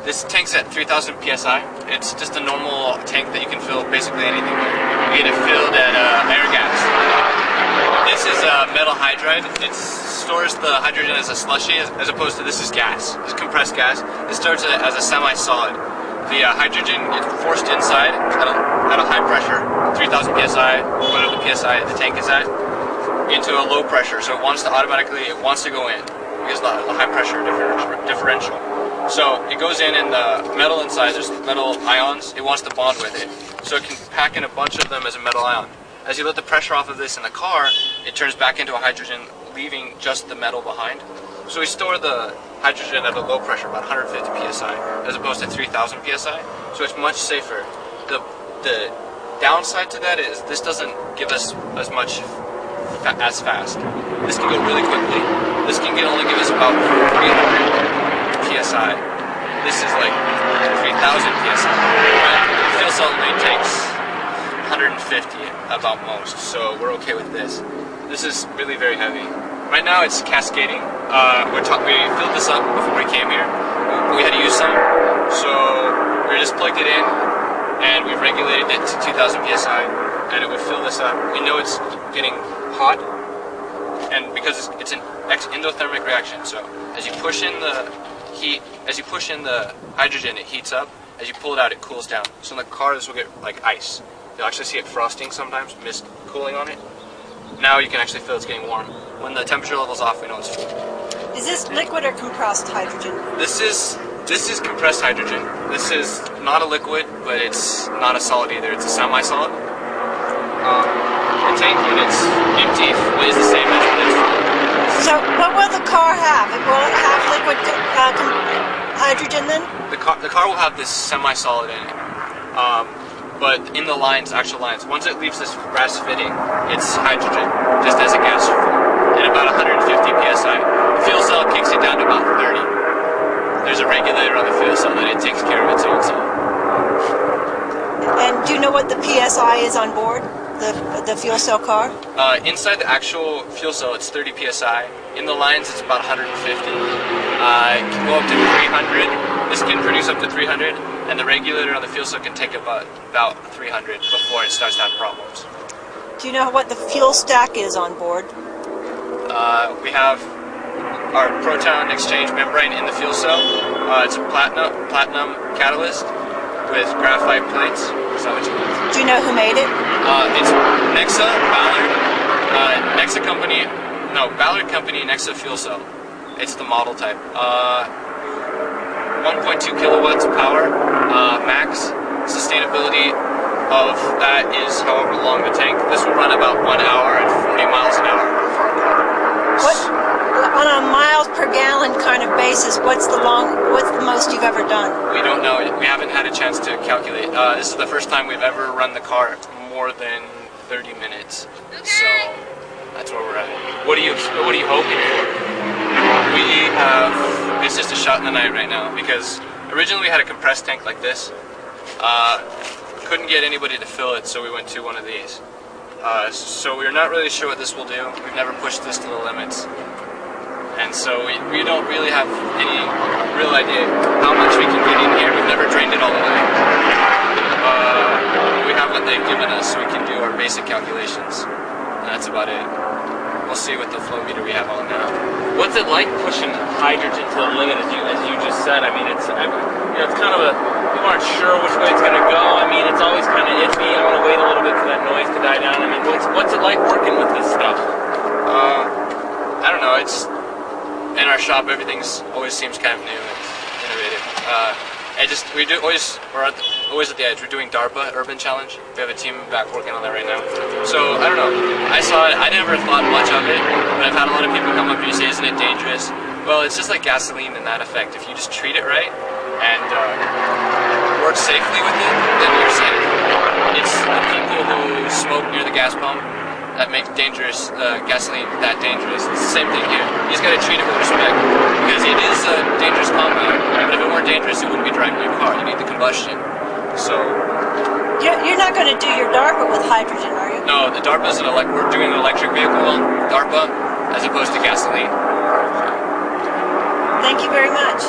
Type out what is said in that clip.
This tank's at 3,000 psi. It's just a normal tank that you can fill basically anything with. You get it filled at air gas. This is metal hydride. It stores the hydrogen as a slushy, as opposed to this is gas. It's compressed gas. It starts as a semi-solid. The hydrogen is forced inside at a high pressure, 3,000 psi, whatever the psi the tank is at, into a low pressure. So it wants to go in because the high pressure differential. So it goes in, and the metal inside, there's metal ions, it wants to bond with it. So it can pack in a bunch of them as a metal ion. As you let the pressure off of this in the car, it turns back into a hydrogen, leaving just the metal behind. So we store the hydrogen at a low pressure, about 150 psi, as opposed to 3,000 psi. So it's much safer. The downside to that is this doesn't give us as much as fast. This can go really quickly. This can only give us about 300 psi. This is like 3,000 psi. The fuel cell only takes 150 about most, so we're okay with this. This is really very heavy. Right now it's cascading. We filled this up before we came here. We had to use some, so we just plugged it in and we regulated it to 2,000 psi, and it would fill this up. We know it's getting hot, and because it's an endothermic reaction, so as you push in the hydrogen, it heats up. As you pull it out, it cools down. So in the car, this will get like ice. You'll actually see it frosting sometimes, mist cooling on it. Now you can actually feel it's getting warm. When the temperature level's off, we know it's full. Is this liquid or compressed hydrogen? This is compressed hydrogen. This is not a liquid, but it's not a solid either. It's a semi-solid. The tank, when it's empty, weighs the same as when it's full. So what will the car have? Will it have liquid hydrogen then? The car will have this semi-solid in it. But in the lines, actual lines, once it leaves this brass fitting, it's hydrogen, just as a gas form, at about 150 psi. The fuel cell kicks it down to about 30. There's a regulator on the fuel cell that it takes care of its own self. And do you know what the PSI is on board, the fuel cell car? Inside the actual fuel cell, it's 30 psi. In the lines, it's about 150. It can go up to 300. This can produce up to 300. And the regulator on the fuel cell can take about 300 before it starts to have problems. Do you know what the fuel stack is on board? We have our proton exchange membrane in the fuel cell. It's a platinum catalyst with graphite plates. So do you know who made it? It's Nexa, Ballard, Nexa company. No, Ballard company, Nexa fuel cell. It's the model type. 1.2 kilowatts of power, max. Sustainability of that is however long the tank. This will run about 1 hour at 40 miles an hour for a car. On a miles per gallon kind of basis, what's the most you've ever done? We don't know. We haven't had a chance to calculate. This is the first time we've ever run the car more than 30 minutes. So that's where we're at. What are you hoping for? It's just a shot in the night right now, because originally we had a compressed tank like this. Couldn't get anybody to fill it, so we went to one of these. So we're not really sure what this will do. We've never pushed this to the limits. And so we don't really have any real idea how much we can get in here. We've never drained it all the way. We have what they've given us, so we can do our basic calculations. And that's about it. We'll see what the flow meter we have on now. What's it like pushing hydrogen to the limit, as you just said? I mean, it's kind of people aren't sure which way it's going to go. I mean, it's always kind of iffy. I want to wait a little bit for that noise to die down. I mean, what's it like working with this stuff? I don't know. It's in our shop. Everything's always seems kind of new and innovative. We're always at the edge. We're doing DARPA Urban Challenge. We have a team back working on that right now. So I don't know. I saw it. I never thought much of it, but I've had a lot of people come up and say, "Isn't it dangerous?" Well, it's just like gasoline in that effect. If you just treat it right and work safely with it, then you're safe. It's the people who smoke near the gas pump that make dangerous gasoline that dangerous. It's the same thing here. You just got to treat it with respect, because it is a dangerous compound. But if it weren't dangerous, it wouldn't be driving your car. You need the combustion. So you're not going to do your DARPA with hydrogen, are you? No, the DARPA is we're doing an electric vehicle DARPA as opposed to gasoline. Thank you very much.